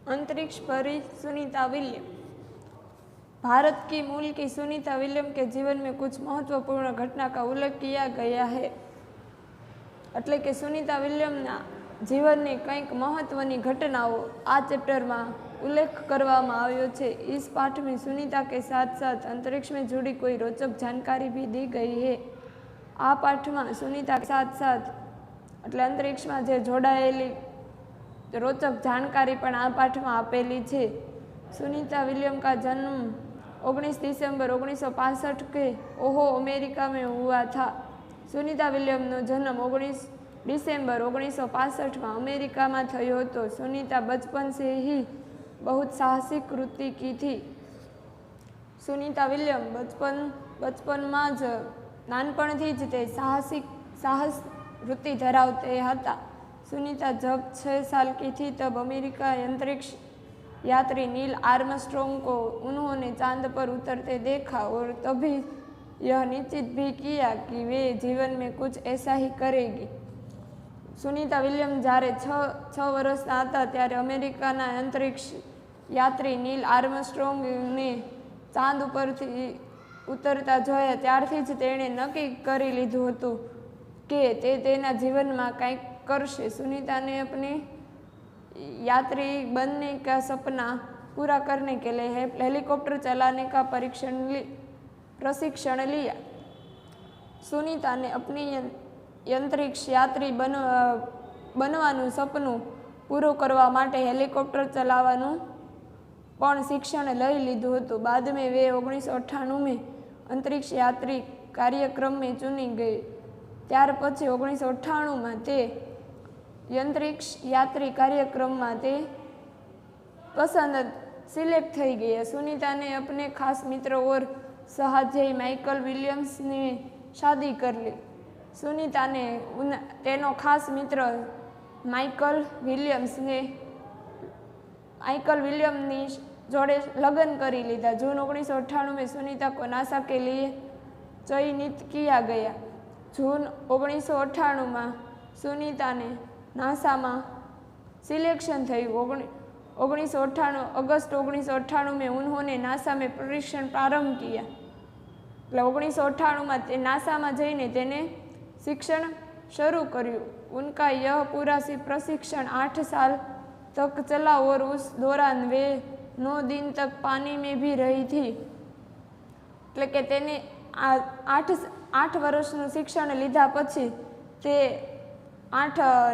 अंतरिक्ष परी सुनीता विलियम। भारत की मूल की सुनीता विलियम के जीवन में कुछ महत्वपूर्ण घटना का उल्लेख किया गया है। એટલે કે સુનીતા વિલિયમના જીવનની કંઈક મહત્વની ઘટનાઓ આ ચેપ્ટરમાં उल्लेख કરવામાં આવ્યો છે। इस पाठ में सुनीता के साथ साथ अंतरिक्ष में जुड़ी कोई रोचक जानकारी भी दी गई है। आ पाठ में सुनीता के साथ साथ એટલે અંતરિક્ષમાં જે જોડાયેલી रोचक जानकारी पण आ पाठ में आपेली है। सुनीता विलियम का जन्म 19 दिसंबर 1965 के ओहो अमेरिका में हुआ था। सुनीता विलियम नो जन्म 19 दिसंबर 1965 में अमेरिका में थयो तो सुनीता बचपन से ही बहुत साहसिक वृत्ति की थी। सुनीता विलियम बचपन में ज नानपणथी ज ते साहस वृत्ति धरावते हता। सुनीता जब 6 साल की थी तब अमेरिका अंतरिक्ष यात्री नील आर्मस्ट्रॉन्ग को उन्होंने चांद पर उतरते देखा और तभी यह निश्चित भी किया कि वे जीवन में कुछ ऐसा ही करेगी। सुनीता विलियम જ્યારે 6 વર્ષના હતા ત્યારે અમેરિકાના અંતરિક્ષ યાત્રી નીલ આર્મસ્ટ્રોંગને ચાંદ ઉપરથી ઉતરતા જોયા ત્યારથી જ તેણે નક્કી કરી લીધું હતું કે તે તેના જીવનમાં કંઈક करशे। सुनीता ने अपने यात्री बनने का सपना पूरा करने के लिए हेलीकॉप्टर चलाने का प्रशिक्षण लिया। सुनीता ने अपनी अंतरिक्ष यात्री बनवानुं सपनु पूरु करवा माटे हेलीकॉप्टर चलावानुं पण शिक्षण लई लीधुं हतुं। बाद में वे 1998 में अंतरिक्ष यात्री कार्यक्रम में चुनी गई। त्यार पछी 1998 में ते अंतरिक्ष यात्री कार्यक्रम में ते पसंद सिलेक्ट थई गया। सुनीता ने अपने खास मित्र और सहाध्यायी माइकल विलियम्स ने शादी कर ली। सुनीता ने तेनो खास मित्र माइकल विलियम जोड़े लगन करी लीधा। जून 1998 में सुनीता को नासा के लिए चयनित किया गया। जून 1998 में सुनीता ने नासा में सिलेक्शन थी। 1998 अगस्त 1998 में उन्होंने नासा में परीक्षण प्रारंभ किया। 1998 में नासा में जईने तेने शिक्षण शुरू कर्યું। उनका यह पूरा प्रशिक्षण 8 साल तक चला और उस दौरान वे 9 दिन तक पानी में भी रही थी। એટલે કે તેને 8 વર્ષનું शिक्षण लीधा पछी ते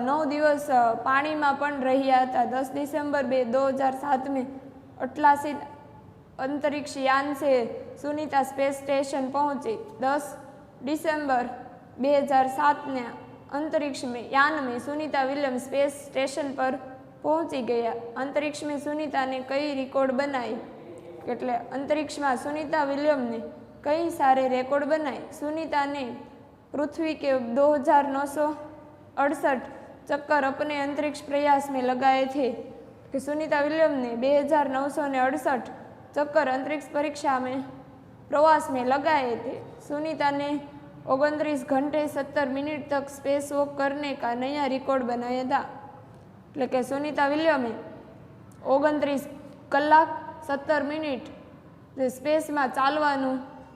9 दिवस पानी में पण रह्या था। 10 दिसंबर 2007 में अटलासिस अंतरिक्ष यान से सुनीता स्पेस स्टेशन पहुंची। 10 दिसंबर 2007 ने अंतरिक्ष में यान में सुनीता विलियम स्पेस स्टेशन पर पहुंची गया। अंतरिक्ष में सुनीता ने कई रिकॉर्ड बनाई। એટલે अंतरिक्ष में सुनीता विलियम ने कई सारे रिकॉर्ड बनाए। सुनीता ने पृथ्वी के 2968 चक्कर अपने अंतरिक्ष प्रयास में लगाए थे। कि सुनीता विलियम ने 2968 चक्कर अंतरिक्ष परीक्षा में प्रवास में लगाए थे। सुनीता ने 29 घंटे 70 मिनट तक स्पेस वॉक करने का नया रिकॉर्ड बनाया था। એટલે કે સુનીતા વિલિયમે 29 કલાક 17 મિનિટ સ્પેસમાં ચાલવાનું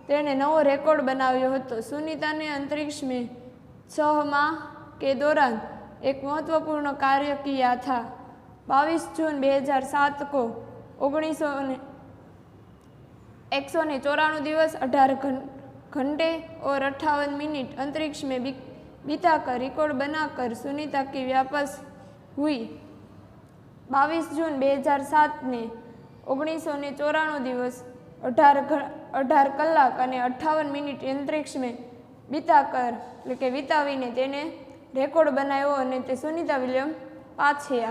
તેણે નવો રેકોર્ડ બનાવ્યો હતો। सुनीता ने अंतरिक्ष में 6 माह के दौरान एक महत्वपूर्ण कार्य किया था। 22 जून 2007 को 194 दिवस 18 घंटे और 58 मिनट अंतरिक्ष में बिताकर रिकॉर्ड बनाकर सुनीता की वापस हुई। 22 जून 2007 ने 194 दिवस 18 कलाक અને 58 મિનિટ अंतरिक्ष में बिताकर એટલે કે વિતાવીને તેને રેકોર્ડ બનાવ્યો અને તે સુનીતા વિલિયમ पाछे आ।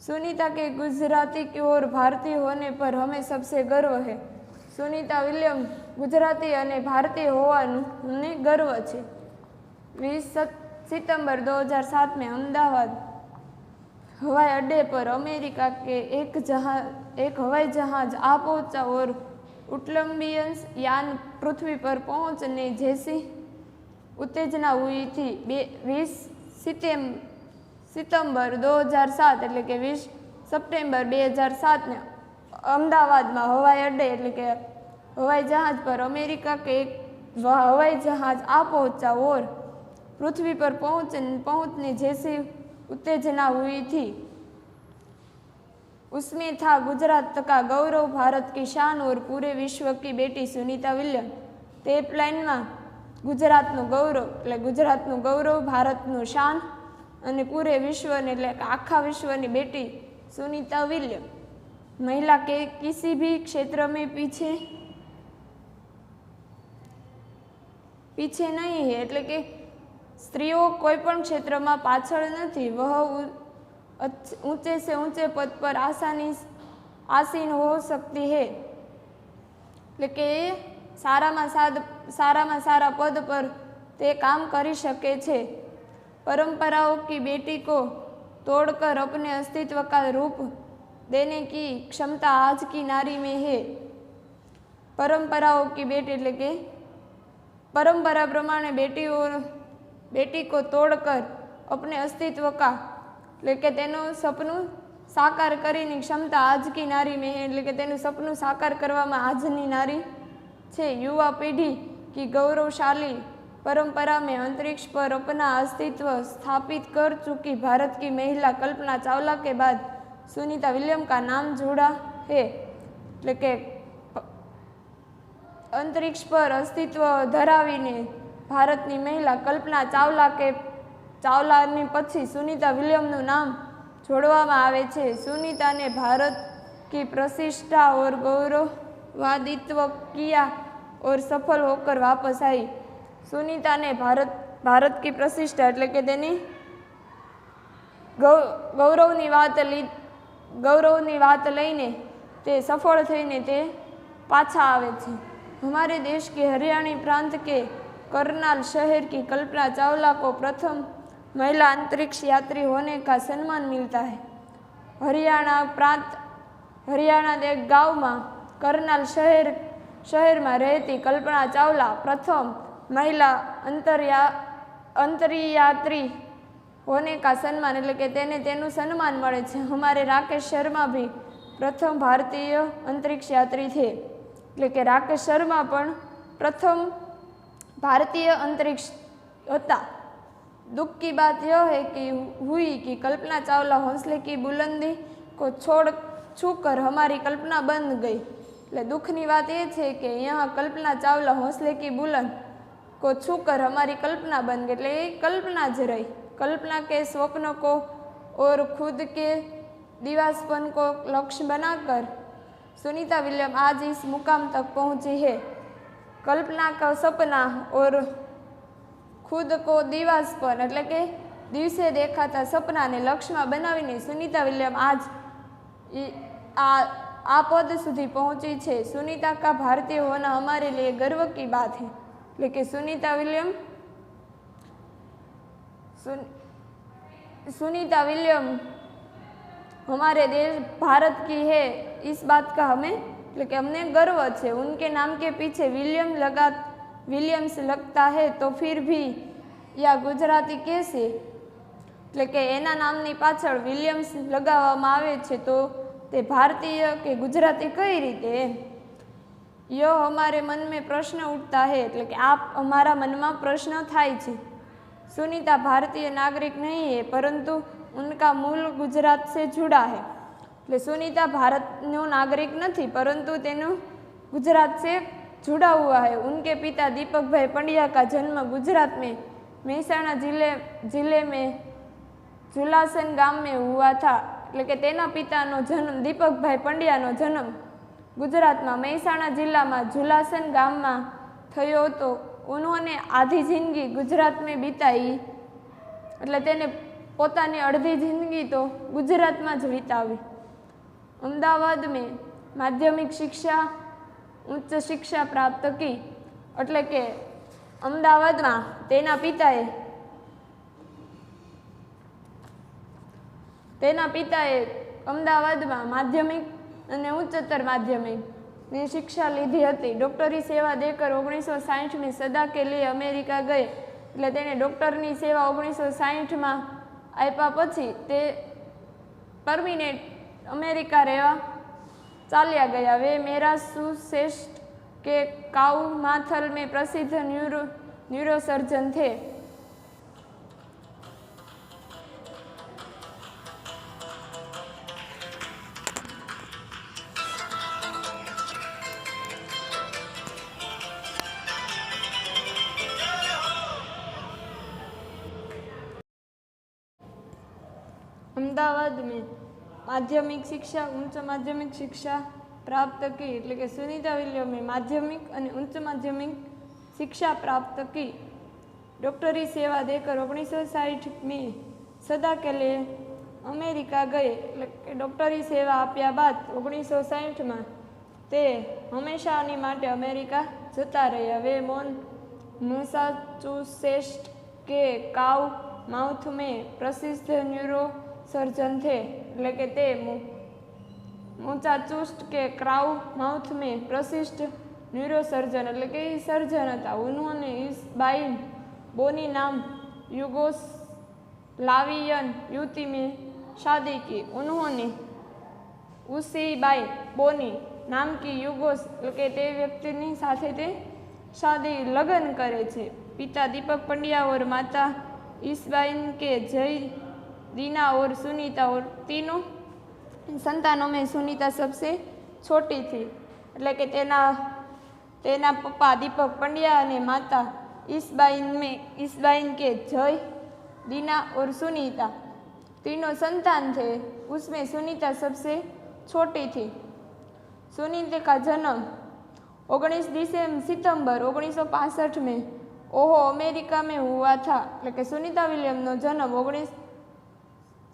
सुनीता के गुजराती की और भारतीय होने पर हमें सबसे गर्व है। सुनीता विलियम गुजराती અને ભારતીય હોવાનું મને ગર્વ છે। 20 सितंबर 2007 में अहमदाबाद हवाई अड्डे पर अमेरिका के एक हवाई जहाज आ पहुंचा और उटलंबियंस यान पृथ्वी पर पहुंचने जैसी उत्तेजना हुई थी। 20 સિતંબર 2007 એટલે કે 20 સપ્ટેમ્બર 2007 અમદાવાદમાં હવાઈ અડ્ડે એટલે કે હવાઈ જહાજ પર अमेरिका के एक हवाई जहाज आ पहुंचा और पृथ्वी पर पहुंचने जैसी उत्तेजना हुई थी। उसमें था गुजरात का गौरव, भारत की शान और पूरे विश्व की बेटी सुनीता विलियम। તે પ્લેનમાં ગુજરાતનું ગૌરવ એટલે ગુજરાતનું ગૌરવ, ભારતનું શાન અને પૂરે વિશ્વને એટલે આખા વિશ્વની બેટી सुनीता विलियम। महिला के किसी भी क्षेत्र में पीछे नहीं है એટલે કે સ્ત્રીઓ કોઈ પણ ક્ષેત્રમાં પાછળ નથી। वह ऊंचे से ऊंचे पद पर आसीन हो सकती है એટલે કે સારામાં સારા પદ પર તે કામ કરી શકે છે। परंपराओं की बेटी को तोड़कर अपने अस्तित्व का रूप देने की क्षमता आज की नारी में है। परंपराओं की बेटी એટલે કે परंपरा प्रमाणे बेटी को तोड़कर अपने अस्तित्व का એટલે કે તેનું સપનું સાકાર કરીની ક્ષમતા આજકી નારી में है એટલે કે તેનું સપનું સાકાર કરવામાં આજની નારી છે। युवा पीढ़ी की गौरवशाली परंपरा में अंतरिक्ष पर अपना अस्तित्व स्थापित कर चुकी भारत की महिला कल्पना चावला के बाद सुनीता विलियम का नाम जुड़ा है। એટલે કે अंतरिक्ष पर अस्तित्व धरावीने भारतनी महिला कल्पना चावलानी पछी सुनीता विलियमનું नाम जोड़वामां आवे छे। सुनीता ने भारत की प्रतिष्ठा और गौरवान्वित किया और सफल होकर वापस आई। सुनीता ने भारत की प्रतिष्ठा એટલે કે તેની गौरवनी बात लईने ते सफल थईने ते पाछा आवे छे। हमारे देश के हरियाणा प्रांत के करनाल शहर की कल्पना चावला को प्रथम महिला अंतरिक्ष यात्री होने का सम्मान मिलता है। हरियाणा एक गांव में करनाल शहर में रहती कल्पना चावला प्रथम महिला अंतरियात्री होने का सम्मान એટલે કે તેને તેનું સન્માન મળે છે। हमारे राकेश शर्मा भी प्रथम भारतीय अंतरिक्ष यात्री थे એટલે કે રાકેશ શર્મા પણ प्रथम भारतीय अंतरिक्ष होता। दुख की बात यह है कि कल्पना चावला हौसले की बुलंदी को छूकर हमारी कल्पना बन गई। એટલે દુઃખની વાત એ છે કે यहाँ कल्पना चावला हौसले की बुलंद को छूकर हमारी कल्पना बन गई એટલે એ कल्पना ज रही। कल्पना के स्वप्नों को और खुद के दिवासपन को लक्ष्य बनाकर सुनीता विलियम आज इस मुकाम तक पहुंची है। कल्पना का सपना और खुद को दिवासपन એટલે કે દિવસે દેખાતા સપનાને લક્ષ્યમાં બનાવીને સુનીતા વિલિયમ आज आ पद सुधी पहुंची है। सुनीता का भारतीय होना हमारे लिए गर्व की बात है। लेकिन सुनीता विलियम हमारे देश भारत की है, इस बात का लेकिन हमने गर्व है। उनके नाम के पीछे विलियम्स लगता है तो फिर भी या गुजराती कैसे એટલે કે એના નામની પાછળ વિલિયમ્સ લગાવવામાં આવે છે તો તે ભારતીય કે ગુજરાતી કઈ રીતે? यह हमारे मन में प्रश्न उठता है એટલે કે आप हमारा मन में प्रश्न थाय छे। सुनीता भारतीय नागरिक नहीं है परंतु उनका मूल गुजरात से जुड़ा है। એટલે सुनीता भारतનો नागरिक नहीं परंतु तेनु गुजरात से जुड़ा हुआ है। उनके पिता दीपक भाई पंड्या का जन्म गुजरात में मेहसाणा जिले में झुलासन गाम में हुआ था। એટલે કે તેના પિતાનો જન્મ દીપકભાઈ પંડ્યાનો જન્મ ગુજરાતમાં મહેસાણા જિલ્લામાં झुलासन ગામમાં થયો હતો। उन्होंने आधी जिंदगी गुजरात में बिताई એટલે તેને પોતાની અડધી જિંદગી તો ગુજરાતમાં જ વિતાવી। અમદાવાદ में माध्यमिक शिक्षा उच्च शिक्षा प्राप्त की એટલે કે અમદાવાદમાં તેના પિતાએ અમદાવાદમાં માધ્યમિક અને ઉચ્ચતર માધ્યમિકની शिक्षा લીધી હતી। डॉक्टरी सेवा देकर 1960 में सदा के लिए अमेरिका गए એટલે તેને ડૉક્ટરની સેવા 1960 में આપ્યા પછી તે પરમિનેન્ટ અમેરિકા રહેવા ચાલ્યા ગયા। वे मैसाचुसेट्स के काउमाथल में प्रसिद्ध न्यूरोसर्जन थे। अहमदाबाद में माध्यमिक शिक्षा उच्च माध्यमिक शिक्षा प्राप्त की એટલે કે સુનિતા વિલિયમે માધ્યમિક અને ઉચ્ચ માધ્યમિક शिक्षा प्राप्त की। डॉक्टरी सेवा देकर 1960 में सदा के लिए अमेरिका गए એટલે કે ડોક્ટરી સેવા આપ્યા બાદ 1960 તે હંમેશાની માટે અમેરિકા જતા રહ્યા। वे मैसाचुसेट्स के काउ माउथ में प्रसिद्ध न्यूरो सर्जन थे એટલે કે તે मैसाचुसेट्स के क्राउ माउथ में प्रसिद्ध न्यूरो सर्जन એટલે કે सर्जन હતા। उन्होंने इस बाई बोनी नाम युगोस्लावियन युवती में शादी की। उन्होंने उसी बाई बोनी नाम की युगोस એટલે કે તે વ્યક્તિની સાથે તે शादी लग्न करे छे। पिता दीपक पंड्या और माता ईसबाइन के जय दीना और सुनीता और तीनों संतानों में सुनीता सबसे छोटी थी એટલે કે તેના પપ્પા દીપક પંડ્યા અને માતા ईसबाइन के जय दीना और सुनीता तीनों संतान थे। उसमें सुनीता सबसे छोटी थी। सुनीता का जन्म 19 सितंबर 1965 में ओहो अमेरिका में हुआ था એટલે કે સુનિતા વિલિયમનો જન્મ 19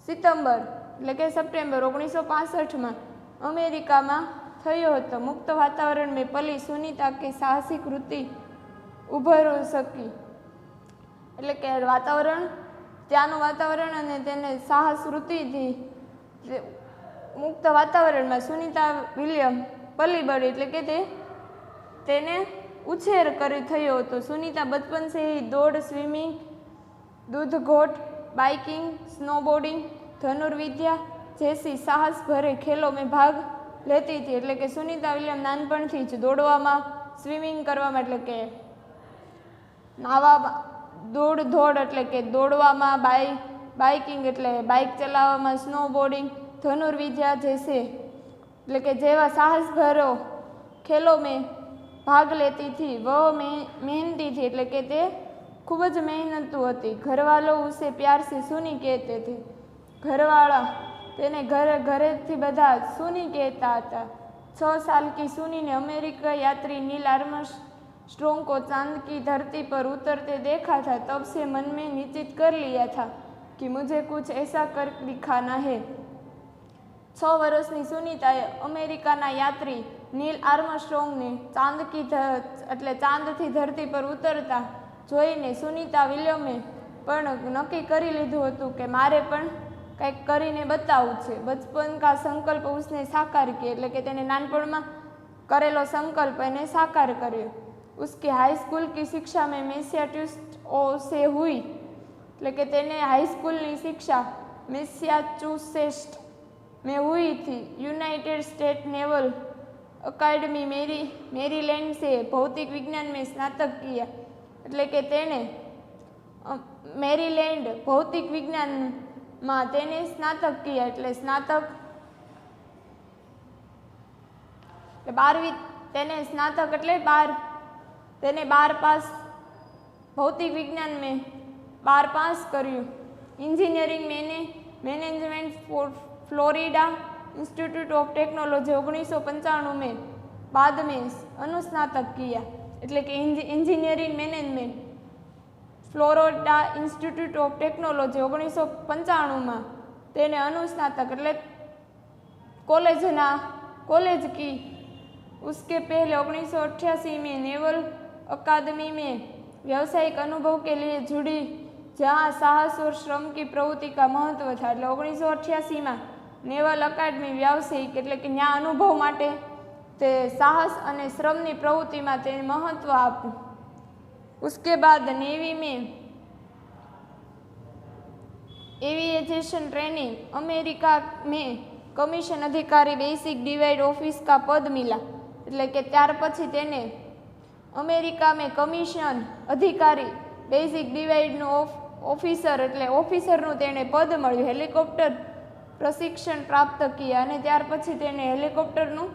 सितंबर એટલે કે સપ્ટેમ્બર 1965 में अमेरिका में थयो हतो। मुक्त वातावरण में पली सुनीता की साहसिक वृत्ति उभर सकी એટલે કે ત્યાંનું વાતાવરણ અને તેને સાહસ વૃત્તિ थी मुक्त वातावरण में सुनीता विलियम पली बड़ी એટલે કે તેને ઉછેર કરી થયો હતો। સુનિતા બચપન से ही दौड़ स्विमिंग दूध घोट बाइकिंग स्नोबोर्डिंग धनुर्विद्या जैसी साहस भरे खेलों में भाग लेती थी એટલે કે સુનિતા વિલિયમ નાનપણથી જ દોડવામાં સ્વિમિંગ કરવામાં એટલે કે નાવા દોડ એટલે કે દોડવામાં બાઇકિંગ એટલે બાઇક ચલાવવામાં સ્નોબોર્ડિંગ धनुर्विद्या जैसे એટલે કે જેવા સાહસ ભરો खेलों में भाग लेती थी। वह मेहनती थी એટલે કે તે खूब ज मेहनतू હતી। घरवालों उसे प्यार से सुनी कहते थे। घरवाला તેને ઘરેથી બધા સુની કહેતા હતા। 6 साल की सुनी ने अमेरिका यात्री नील आर्मस्ट्रॉन्ग को चांद की धरती पर उतरते देखा था। तब से मन में निश्चित कर लिया था कि मुझे कुछ ऐसा कर दिखाना है। 6 વર્ષની સુનિતાએ અમેરિકાના યાત્રી નીલ આર્મસ્ટ્રોંગને ચાંદથી ધરતી પર ઉતરતા જોઈને સુનિતા વિલિયમે પણ નક્કી કરી લીધું હતું કે મારે પણ કંઈક કરીને બતાવવું છે। બચપન કા સંકલ્પ उसने साकार किया એટલે કે તેને નાનપણમાં કરેલો સંકલ્પ એને સાકાર કર્યો। उसकी हाई स्कूल की शिक्षा में मैसाचुसेट्स से हुई એટલે કે તેને हाई स्कूलની शिक्षा मैसाचुसेट्स में हुई थी। यूनाइटेड स्टेट नेवल अकादमी मेरीलैंड से भौतिक विज्ञान में स्नातक किया એટલે કે તેને મેરીલેન્ડ ભૌતિક વિજ્ઞાનમાં તેને સ્નાતક કિયા એટલે સ્નાતક 12વી તેને સ્નાતક એટલે 12 તેને 12 पास भौतिक विज्ञान में 12 पास કર્યું। Engineering management Florida institute of technology 1995 में बाद में अनुस्नातक किया એટલે કે engineering management Florida institute of technology 1995 में તેને अनुस्नातक એટલે कॉलेज की। उसके पहले 1988 में नेवल अकादमी में व्यावसायिक अनुभव के लिए जुड़ी जहां साहस और श्रम की प्रवृत्ति का महत्व था એટલે 1988 में नेवल अकादमी व्यावसायिक એટલે કે ત્યાં અનુભવ માટે તે સાહસ અને શ્રમની પ્રવૃત્તિમાં તેને મહત્વ આપ્યું। उसके बाद नेवी में एविएशन ट्रेनिंग अमेरिका में कमीशन अधिकारी बेसिक डिवाइड ऑफिस का पद मिला એટલે કે ત્યાર પછી તેને અમેરિકામાં કમિશન અધિકારી બેઝિક ડિવાઇડનું ઓફિસર એટલે ઓફિસરનું તેને પદ મળ્યું. હેલિકોપ્ટર પ્રશિક્ષણ પ્રાપ્ત કિયા અને ત્યાર પછી તેને હેલિકોપ્ટરનું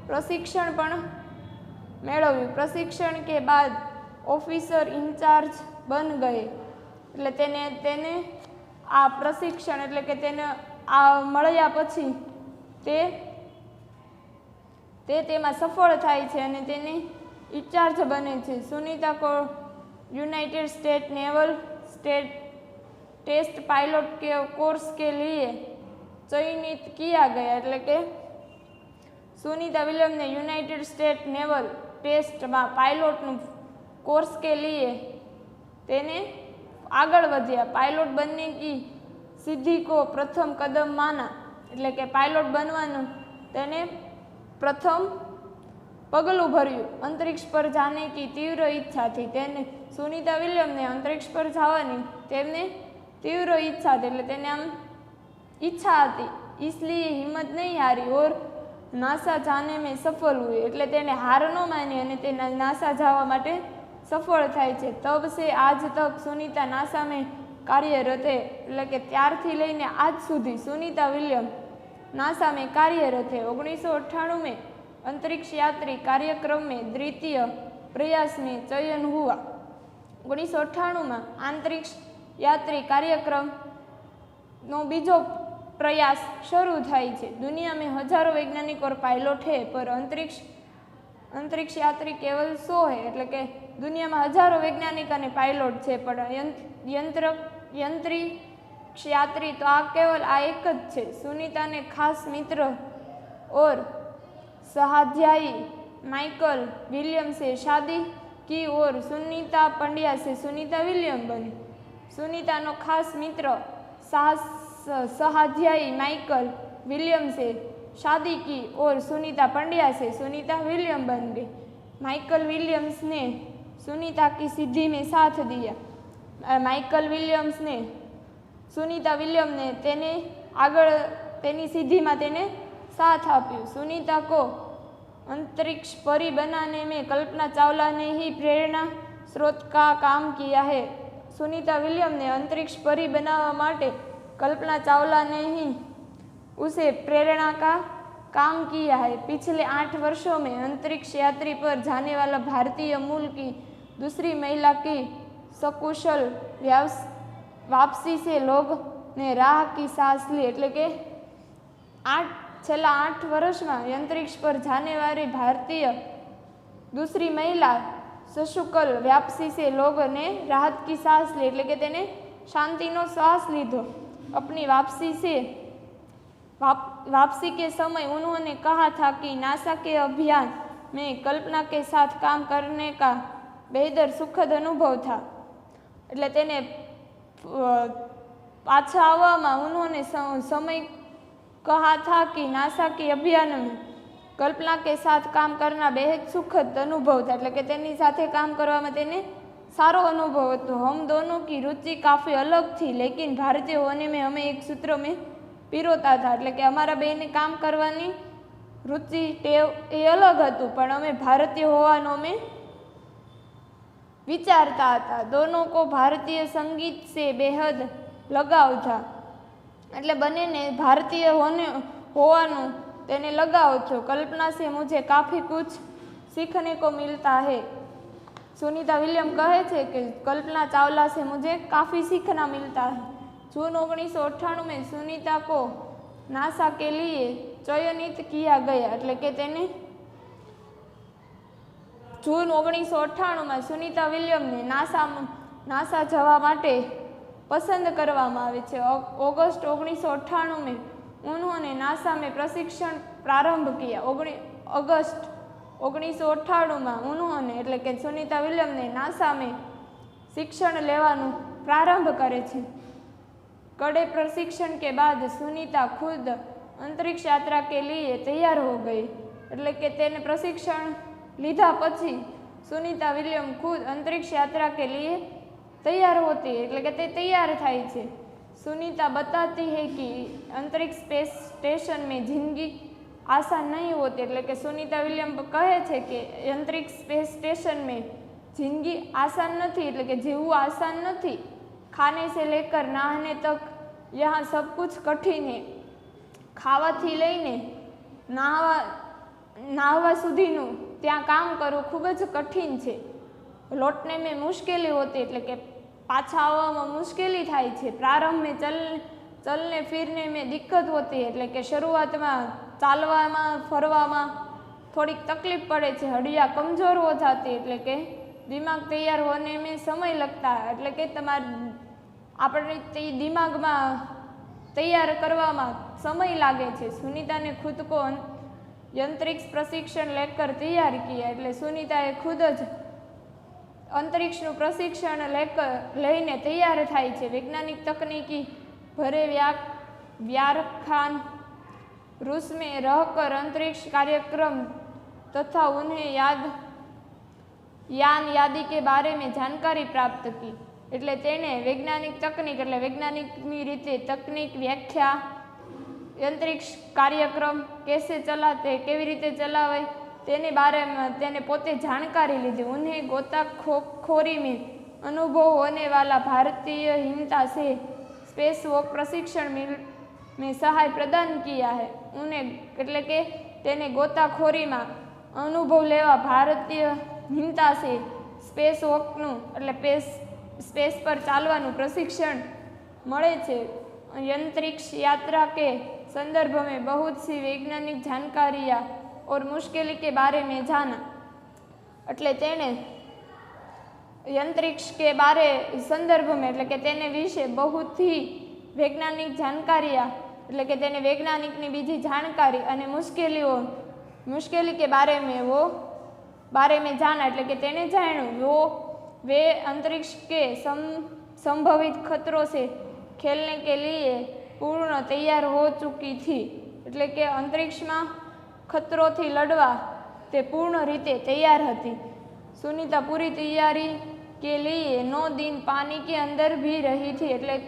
પ્રશિક્ષણ પણ મેળવ્યું. પ્રશિક્ષણ કે બાદ ઓફિસર ઇન્ચાર્જ બન ગયે એટલે તેને આ પ્રશિક્ષણ એટલે કે તેને આ મળ્યા પછી તે તેમાં સફળ થાય છે અને તેને ઇન્ચાર્જ બને છે. સુનિતા को united state naval test pilot के कोर्स के लिए चयनित किया गया એટલે કે સુનિતા વિલિયમને યુનાઇટેડ સ્ટેટ નેવલ ટેસ્ટમાં પાયલોટનું કોર્સ કે लिए તેને આગળ વધ્યા. પાયલોટ बनने की સિદ્ધિ को પ્રથમ કદમ માના એટલે કે પાયલોટ બનવાનું તેને પ્રથમ પગલું ભર્યું. અંતરિક્ષ પર જાने की तीव्र इच्छा थी તેને સુનિતા વિલિયમને અંતરિક્ષ પર જવાની તેમને तीव्र इच्छा थी એટલે તેને આમ ઈચ્છા હતી. इसलिए हिम्मत नहीं हारी और नासा जाने में सफल हुई એટલે તેને હાર ન માની અને તે નાસા જવા માટે સફળ થાય છે. तब से आज तक सुनीता नासा में कार्यरत है એટલે કે ત્યારથી લઈને આજ સુધી સુનિતા વિલિયમ नासा में कार्यरत है. 1998 में अंतरिक्ष यात्री कार्यक्रम में द्वितीय प्रयास में चयन हुआ. 1998 में अंतरिक्ष यात्री कार्यक्रम नो बीजो प्रयास शुरू थाय छे. दुनिया में हजारों वैज्ञानिक और पायलट है पर अंतरिक्ष यात्री केवल 100 है એટલે કે દુનિયામાં હજારો વૈજ્ઞાનિક અને પાયલોટ છે પણ यंत्रिक्ष यात्री तो आ केवल आ एक ज छे. सुनीता ने खास मित्र और सहाध्यायी माइकल विलियम से शादी की और सुनीता पंड्या से सुनीता विलियम बनी. सुनीता नो खास मित्र सहाध्यायी माइकल विलियम से शादी की और सुनीता पंड्या से सुनीता विलियम बन गई. माइकल विलियम्स ने सुनीता की सिद्धि में साथ दिया. माइकल विलियम्स ने सुनीता विलियम ने तेने आगळ तेनी सिद्धि में तेने साथ आप्यो. सुनीता को अंतरिक्ष परी बनाने में कल्पना चावला ने ही प्रेरणा स्रोत का काम किया है. सुनीता विलियम ने अंतरिक्ष परी बनावा माटे कल्पना चावला ने ही उसे प्रेरणा का काम किया है. पिछले 8 वर्षों में अंतरिक्ष यात्री पर जाने वाला भारतीय मूल की दूसरी महिला की सकुशल वापसी से लोग ने राह की सांस ली એટલે કે છેલ્લા 8 વર્ષમાં અંતરિક્ષ પર जाने वाली भारतीय दूसरी महिला सकुशल वापसी से लोगों ने राहत की सांस ली એટલે કે તેને શાંતિનો શ્વાસ લીધો. अपनी वापसी के समय उन्होंने कहा था कि नासा के अभियान में कल्पना के साथ काम करने का बेहतर सुखद अनुभव था. એટલે તેને पाछा आववामां उन्होंने समय कहा था कि नासा के अभियान में कल्पना के साथ काम करना बेहद सुखद अनुभव था એટલે કે તેની સાથે કામ કરવામાં તેને सारो अनुभव હતો. हम दोनों की रुचि काफ़ी अलग थी लेकिन भारतीय होने में हमें एक सूत्र में पिरोता था એટલે કે અમારા બેને કામ કરવાની रुचि टेव એ अलग હતું પણ અમે ભારતીય હોવાનો અમે विचारता था. दोनों को भारतीय संगीत से बेहद लगाव था એટલે બંનેને ભારતીય હોવાનું તેને लगाव थो. कल्पना से मुझे काफ़ी कुछ सीखने को मिलता है. सुनीता विलियम कहे छे कि कल्पना चावला से मुझे काफ़ी सीखना मिलता है. जून 1998 में सुनीता को नासा के लिए चयनित किया गया એટલે કે તેને जून 1998 में सुनीता विलियम ने नासा जवा माटे पसंद करवामां आवे छे. ऑगस्ट 1998 में उन्होंने नासा में प्रशिक्षण प्रारंभ किया. अगस्त 1998 में उन्होंने એટલે કે सुनीता विलियम ने नासा में शिक्षण लेवानुं प्रारंभ करे छे. कड़े प्रशिक्षण के बाद सुनीता खुद अंतरिक्ष यात्रा के लिए तैयार हो गई એટલે કે તેને પ્રશિક્ષણ લીધા પછી સુનિતા વિલિયમ खुद अंतरिक्ष यात्रा के लिए तैयार होती એટલે કે તે તૈયાર થાય છે. सुनीता बताती है कि अंतरिक्ष स्पेस स्टेशन में जिंदगी आसान नहीं होती, એટલે કે સુનીતા વિલિયમ કહે છે કે અંતરિક્ષ સ્પેસ સ્ટેશન में जिंदगी आसान नहीं, એટલે કે जीवવું आसान नहीं। खाने से लेकर नहाने तक यहाँ सब कुछ कठिन है। खावाथी लईने नहावा सुधीनु ત્યાં કામ કરવું ખૂબ જ કઠિન છે। लौटने में मुश्किली होती, એટલે કે પાછા આવવામાં મુશ્કેલી થાય છે। प्रारंभ में चलने फिरने में दिक्कत होती है, એટલે કે શરૂઆતમાં ચાલવામાં ફરવામાં થોડીક તકલીફ પડે છે। हड्डियाँ कमजोर हो जाती, એટલે કે दिमाग तैयार होने में समय लगता है, એટલે કે તમારે આપણે દિમાગમાં તૈયાર કરવામાં समय लागे छे। सुनीता ने खुद को अंतरिक्ष प्रशिक्षण लेकर तैयार किया, એટલે સુનિતાએ ખુદ જ अंतरिक्षનું પ્રશિક્ષણ લઈને તૈયાર થાય છે। वैज्ञानिक तकनीकी भरे व्याख्यान रूस में रहकर अंतरिक्ष कार्यक्रम तथा उन्हें यान यादी के बारे में जानकारी प्राप्त की, એટલે તેને વૈજ્ઞાનિક તકનીક એટલે વૈજ્ઞાનિકની રીતે તકનીક વ્યાખ્યા अंतरिक्ष कार्यक्रम कैसे चलाते केवी रीते चलावे तेने बारे में तेने पोते जानकारी लीधी। उन्हें गोताखोरी में अनुभव होने वाला भारतीय हिंता से स्पेस वॉक प्रशिक्षण में सहाय प्रदान किया है। उन्हें એટલે કે તેને गोताखोरी में अनुभव लेवा भारतीय हिंता से स्पेस वॉकનું એટલે स्पेस पर चालवानुं प्रशिक्षण मळे छे। अंतरिक्ष यात्रा के संदर्भ में बहुत सी वैज्ञानिक जानकारियाँ और मुश्किली के बारे में जाना, એટલે તેને अंतरिक्ष के बारे संदर्भ में એટલે કે તેને વિશે बहुत ही वैज्ञानिक जानकारियाँ એટલે કે તેને વૈજ્ઞાનિકની બીજી જાણકારી અને मुश्किली के बारे में जाना એટલે કે તેને જાણ્યું। वे अंतरिक्ष के संभवित खतरों से खेलने के लिए पूर्ण तैयार हो चुकी थी, એટલે કે अंतरिक्षમાં खतरोंथी लड़वा ते पूर्ण रीते तैयार हती। सुनीता पूरी तैयारी के लिए 9 दिन पानी के अंदर भी रही थी, એટલે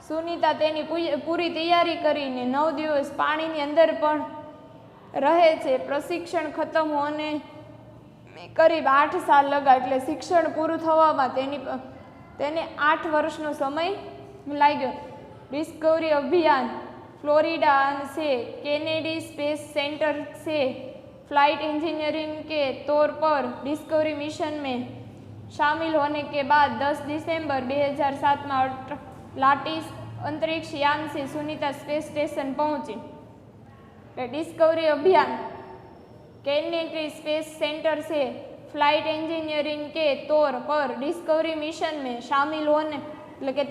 सुनीता तेनी पूरी तैयारी करीने 9 दिवस पाणीनी अंदर पण रहे छे। प्रशिक्षण खत्म होने में करीब 8 साल लगा, એટલે शिक्षण पूरुं थवामां तेने 8 वर्षनो समय लाग्यो। डिस्कवरी अभियान फ्लोरिडा से केनेडी स्पेस सेंटर से फ्लाइट इंजीनियरिंग के तौर पर डिस्कवरी मिशन में शामिल होने के बाद 10 दिसंबर 2007 में लाटिस अंतरिक्ष यान से सुनीता स्पेस स्टेशन पहुंची। डिस्कवरी अभियान केनेडी स्पेस सेंटर से फ्लाइट इंजीनियरिंग के तौर पर डिस्कवरी मिशन में शामिल होने એટલે કે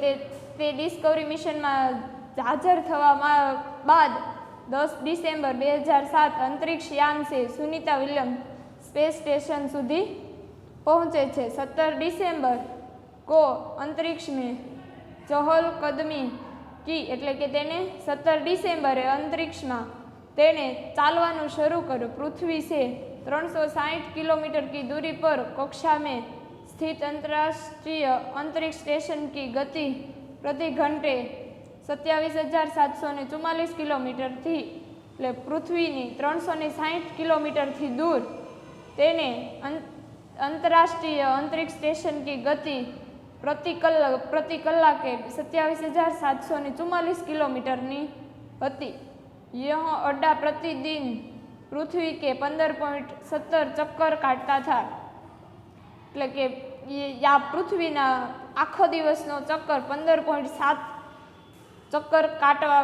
તે ડિસ્કવરી મિશનમાં હાજર થવા બાદ 10 दिसंबर 2007 अंतरिक्ष यान से सुनीता विलियम स्पेस स्टेशन सुधी पहुँचे थे। 17 दिसंबर को अंतरिक्ष में चहलकदमी की, એટલે કે તેને 17 दिसंबरे अंतरिक्ष में तेने चालवानुं शुरू कर्युं। पृथ्वी से 360 किलोमीटर की दूरी पर कक्षा में स्थित अंतर्राष्ट्रीय अंतरिक्ष स्टेशन की गति प्रति घंटे 27,744 किलोमीटर थी, એટલે પૃથ્વીની 360 કિલોમીટર થી दूर તેને अंतर्राष्ट्रीय अंतरिक्ष स्टेशन की गति प्रति कलाके 27,744 किलोमीटर हती। यह अड्डा प्रतिदिन पृथ्वी के 15.17 चक्कर काटता था, એટલે કે આ પૃથ્વીના આખો દિવસનો ચક્કર 15.7 ચક્કર કાટવા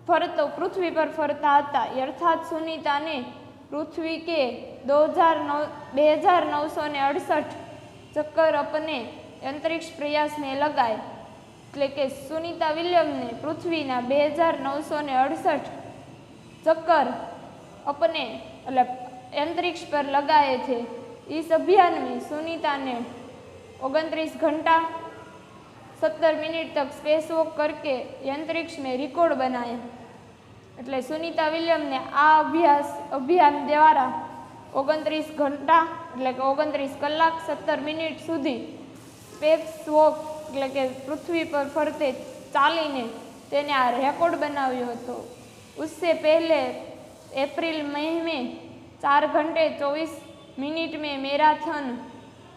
ફરતો પૃથ્વી પર ફરતા હતા। अर्थात सुनीता ने पृथ्वी के 2,968 चक्कर अपने अंतरिक्ष प्रयास में लगाए, એટલે કે સુનિતા વિલિયમને પૃથ્વીના 2,968 चक्कर अपने अंतरिक्ष पर लगाए थे। इस अभियान में सुनीता ने 29 घंटा 17 मिनट तक स्पेस वॉक करके अंतरिक्ष में रिकॉर्ड बनाया। એટલે સુનિતા વિલિયમને આ અભિયાન દ્વારા 29 ઘંટા એટલે કે 29 કલાક 17 મિનિટ સુધી સ્પેસ વોક એટલે કે પૃથ્વી પર ફરતે ચાલીને તેને આ રેકોર્ડ બનાવ્યો હતો। उससे पहले अप्रैल मई में 4 घंटे 24 मिनट में मैराथन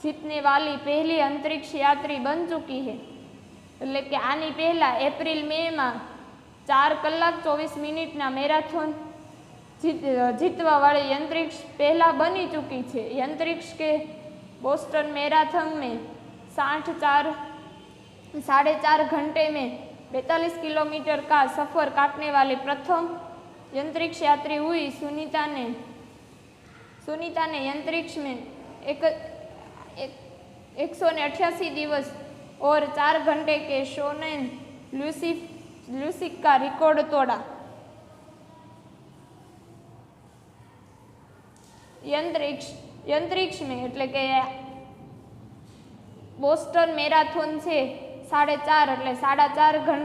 जीतने वाली पहली अंतरिक्ष यात्री बन चुकी है। એટલે કે આની પહેલા એપ્રિલ મેમાં 4 કલાક 24 મિનિટના મેરાથોન जीतवा वाली अंतरिक्ष पहला बनी चुकी है। ये अंतरिक्ष के बोस्टन मैराथन में 4.5 घंटे में 42 किलोमीटर का सफ़र काटने वाली प्रथम अंतरिक्ष यात्री हुई। सुनीता ने अंतरिक्ष में 188 दिवस और 4 घंटे के शोनेन ल्यूसिक का रिकॉर्ड तोड़ा। अंतरिक्ष में એટલે કે બોસ્ટન મેરાથોન છે 4.5 એટલે 4.5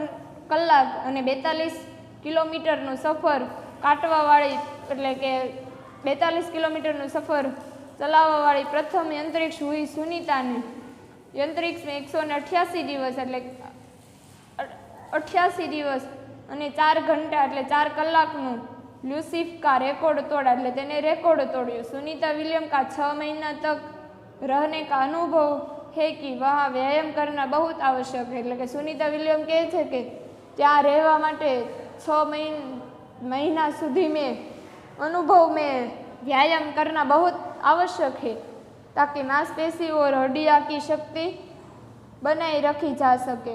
કલાક અને 42 કિલોમીટરનું સફર કાટવાવાળી એટલે કે 42 કિલોમીટરનું સફર ચલાવવાવાળી પ્રથમ અંતરિક્ષ હુઈ સુનીતાને अंतरिक्ष में 188 दिवस એટલે 88 दिवस અને 4 घंटा એટલે 4 કલાકનું ल्यूसिफ का रिकॉर्ड तोड़ा એટલે તેને રેકોર્ડ તોડ્યો। सुनीता विलियम का 6 महीना तक रहने का अनुभव है कि वहाँ व्यायाम करना बहुत आवश्यक है। એટલે કે सुनीता विलियम કહે છે કે ત્યાં રહેવા માટે 6 महीना સુધી में अनुभव में व्यायाम करना बहुत आवश्यक है ताकि मांसपेशी और हड्डियाँ की शक्ति बनाई रखी जा सके।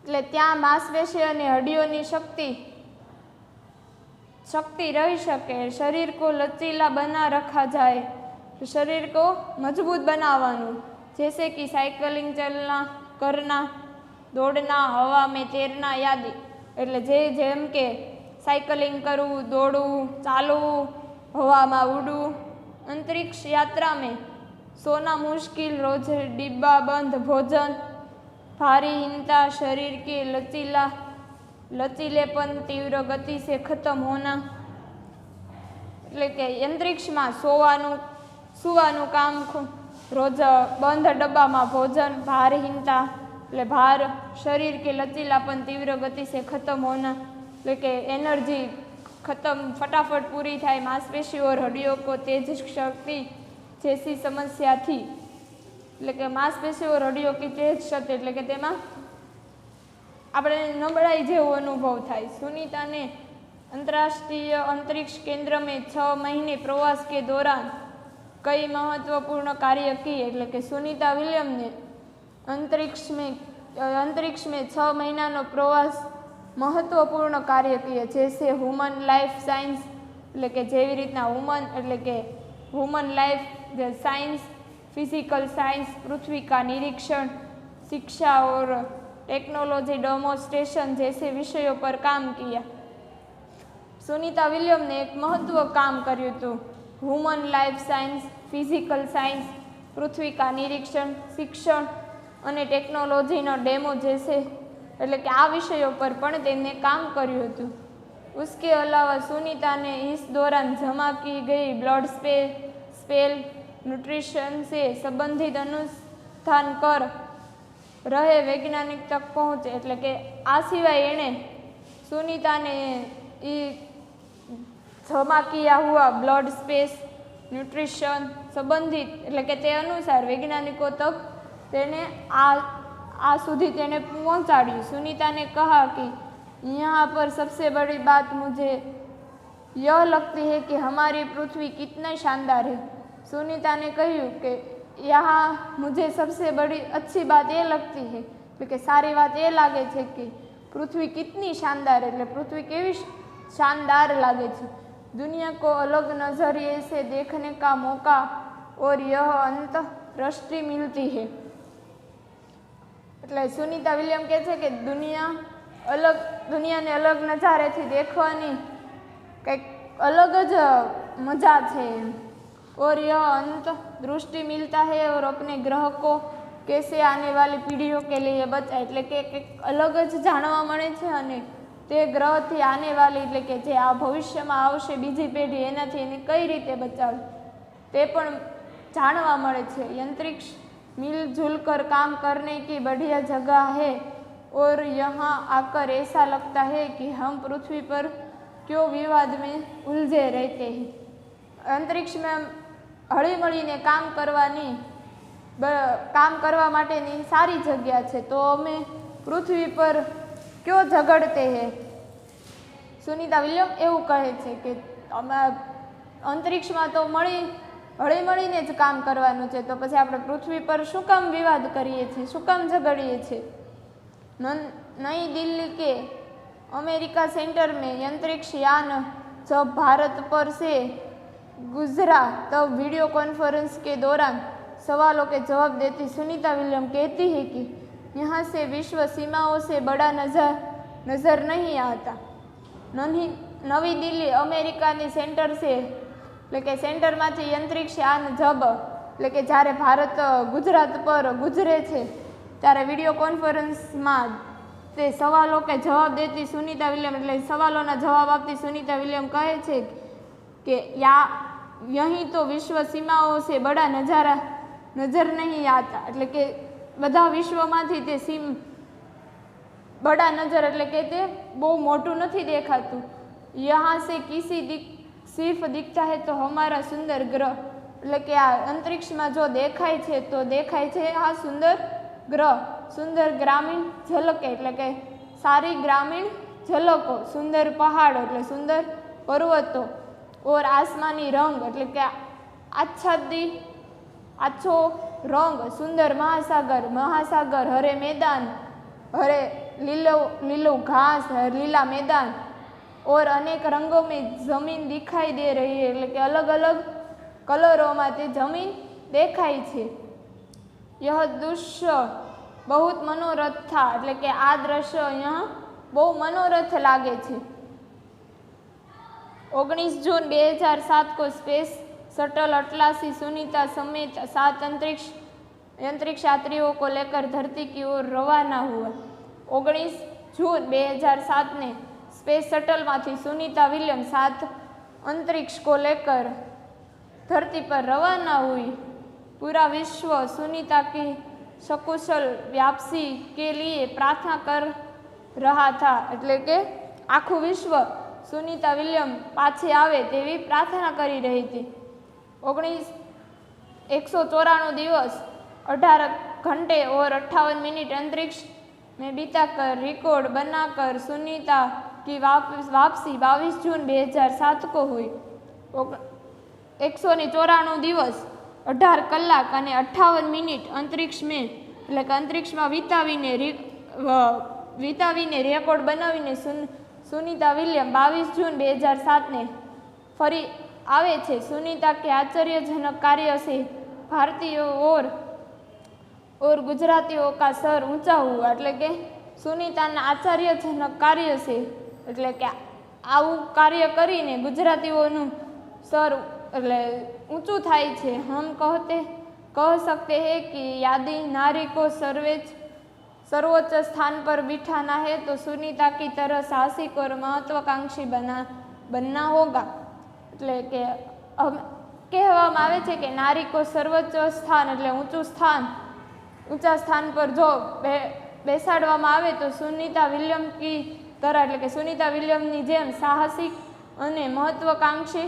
એટલે ત્યાં मांसपेशी અને હड्डियों शक्ति रह सके, शरीर को लचीला बना रखा जाए, तो शरीर को मजबूत बनावानू जैसे कि साइकिलिंग चलना करना दौड़ना हवा में तैरना यादी એટલે જેમ કે સાયકલિંગ કરવું દોડવું ચાલવું હવામાં ઉડવું। अंतरिक्ष यात्रा में सोना मुश्किल रोज डिब्बा बंद भोजन भारीहीनता शरीर के लचीलेपन तीव्र गति से खत्म होना એટલે કે અંતરિક્ષમાં સુવાનું કામ રોજ બંધ ડબ્બામાં ભોજન ભારહીનતા એટલે ભાર शरीर के लचीलापन तीव्र गति से खत्म होना એટલે કે एनर्जी खत्म फटाफट पूरी थाय मांसपेशी और हड्डियों को तेज शक्ति जैसी समस्या थी એટલે કે मांसपेशी और हड्डियों की तेज शक्ति એટલે કે તેમાં આપણે નબળાઈ જેવો અનુભવ થાય। सुनीता ने अंतर्राष्ट्रीय अंतरिक्ष केंद्र में 6 महीने प्रवास के दौरान कई महत्वपूर्ण कार्य किए એટલે કે सुनीता विलियम ने अंतरिक्ष में 6 महीना प्रवास महत्वपूर्ण कार्य किए जैसे ह्यूमन लाइफ साइंस એટલે કે જેવી રીતના human life science physical science पृथ्वी का निरीक्षण शिक्षा और टेक्नोलॉजी डेमोन्स्ट्रेशन जैसे विषयों पर काम किया। सुनीता विलियम ने एक महत्व काम કર્યું હતું। Human life science physical science पृथ्वी का निरीक्षण शिक्षण અને ટેકનોલોજીનો ડેમો जैसे એટલે કે આ વિષયો પર પણ તેમણે કામ કર્યું હતું। उसके अलावा सुनीता ने इस दौरान जमा की गई ब्लड स्पेल न्यूट्रिशन से संबंधित अनुसंधान कर रहे वैज्ञानिक तक पहुँचे એટલે કે આ સિવાય એણે सुनीता ने जमा किया हुआ ब्लड स्पेस न्यूट्रिशन संबंधित એટલે કે તે અનુસાર વૈજ્ઞાનિકો તક તેને आ सुधी तेने पहुँचाड़ी। सुनीता ने कहा कि यहाँ पर सबसे बड़ी बात मुझे यह लगती है कि हमारी पृथ्वी कितनी शानदार है। सुनीता ने कही कि यहाँ मुझे सबसे बड़ी अच्छी बात ये लगती है कि सारी बात ये लागे छे कि पृथ्वी कितनी शानदार है। पृथ्वी केवी शानदार लागे छे। दुनिया को अलग नजरिए से देखने का मौका और यह अंतर्दृष्टि मिलती है। એટલે સુનીતા વિલિયમ કહે છે કે દુનિયાને અલગ નજારેથી देखवानी કંઈક अलग ज मजा है और यह अंतर्दृष्टि मिलता है और अपने ग्रह को कैसे आने वाली पीढ़ियों के लिए बचाए એટલે કે કંઈક अलग ज જાણવા મળે છે અને તે ગ્રહથી આने वाली એટલે કે જે આ ભવિષ્યમાં આવશે બીજી પેઢી એનાથી એને કઈ રીતે બચાવવી તે પણ જાણવા મળે છે। अंतरिक्ष मिलजुल कर काम करने की बढ़िया जगह है और यहाँ आकर ऐसा लगता है कि हम पृथ्वी पर क्यों विवाद में उलझे रहते हैं। अंतरिक्ष में हળી મળીને કામ કરવા માટેની સારી જગ્યા છે, તો અમે પૃથ્વી પર ક્યો ઝઘડતે હે। સુનીતા વિલિયમ એવું કહે છે કે અમે અંતરિક્ષમાં તો હળી મળીને જ કામ કરવાનું છે, તો પછી આપણે પૃથ્વી પર શું કામ વિવાદ કરીએ છીએ, શું કામ ઝઘડીએ છીએ। नई दिल्ली के अमेरिका सेंटर में अंतरिक्ष यान जब भारत पर से गुजरा तब वीडियो कॉन्फ्रेंस के दौरान सवालों के जवाब देती सुनीता विलियम कहती है कि यहाँ से विश्व सीमाओं से बड़ा नज़र नहीं आता। नवी दिल्ली अमेरिका ની સેન્ટર છે, એટલે કે સેન્ટરમાંથી અંતરિક્ષ યાન એટલે કે જ્યારે ભારત ગુજરાત પર ગુજરે છે ત્યારે વિડીયો કોન્ફરન્સમાં તે સવાલો કે જવાબ દેતી સુનીતા વિલિયમ, એટલે સવાલોના જવાબ આપતી સુનીતા વિલિયમ કહે છે કે યહીં તો વિશ્વ સીમાઓ સે બડા નજર નહીં આતા, એટલે કે બધા વિશ્વમાંથી તે બડા નજર એટલે કે તે બહુ મોટું નથી દેખાતું। યહાં સે કિસી સિર્ફ દિખતા હૈ તો હમારા સુંદર ગ્રહ, એટલે કે આ અંતરિક્ષમાં જો દેખાય છે તો દેખાય છે આ સુંદર ગ્રહ। સુંદર ગ્રામીણ ઝલકે એટલે કે સારી ગ્રામીણ ઝલકો, સુંદર પહાડો એટલે સુંદર પર્વતો, ઓર આસમાની રંગ એટલે કે આછો રંગ, સુંદર મહાસાગર, હરે મેદાન, हरे लीलो घास, लीला मैदान और अनेक रंगों में जमीन दिखाई दे रही है, એટલે કે અલગ અલગ કલરોમાં તે જમીન દેખાય છે। यह दृश्य बहुत मनोरथ था, એટલે કે આ દ્રશ્ય અહીંયા બહુ મનોરથ લાગે છે। 19 जून 2007 को स्पेस शटल अटलासी सुनीता समेत 7 अंतरिक्ष यात्रियों को लेकर धरती की ओर रवाना हुआ। 19 जून 2007 ने स्पेस शटल माथी सुनीता विलियम 7 अंतरिक्ष को लेकर धरती पर रवाना हुई। पूरा विश्व सुनीता की सकुशल वापसी के लिए प्रार्थना कर रहा था, એટલે કે આખું વિશ્વ સુનીતા વિલિયમ પાછી આવે તેવી પ્રાર્થના કરી રહી હતી। 194 दिवस 18 घंटे और 58 मिनट अंतरिक्ष में बिताकर रिकॉर्ड बनाकर सुनीता की वापसी 22 जून 2007 को हुई। 194 दिवस 18 કલાક અને 58 મિનિટ અંતરિક્ષ में એટલે કે અંતરિક્ષમાં વિતાવીને રેકોર્ડ બનાવીને सुनीता विलियम 22 जून 2007 ने फरी आवे छे। सुनीता के आश्चर्यजनक कार्य से भारतीयों और गुजरातीयों का सर ऊंचा हुआ, એટલે કે સુનીતાના આશ્ચર્યજનક કાર્ય છે, એટલે કે આવું કાર્ય કરીને ગુજરાતીઓનું સર એટલે ઊંચું થાય છે। हम कह सकते हैं कि यदि नारी को सर्वोच्च स्थान पर बिठाना है तो सुनीता की तरह साहसिक और महत्वाकांक्षी बनना होगा। એટલે કે કહેવામાં આવે છે કે નારી કો સર્વોચ્ચ સ્થાન એટલે ઊંચા સ્થાન પર જો બેસાડવામાં આવે તો સુનીતા વિલિયમ કી તરહ એટલે કે સુનીતા વિલિયમની જેમ સાહસિક અને મહત્વાકાંક્ષી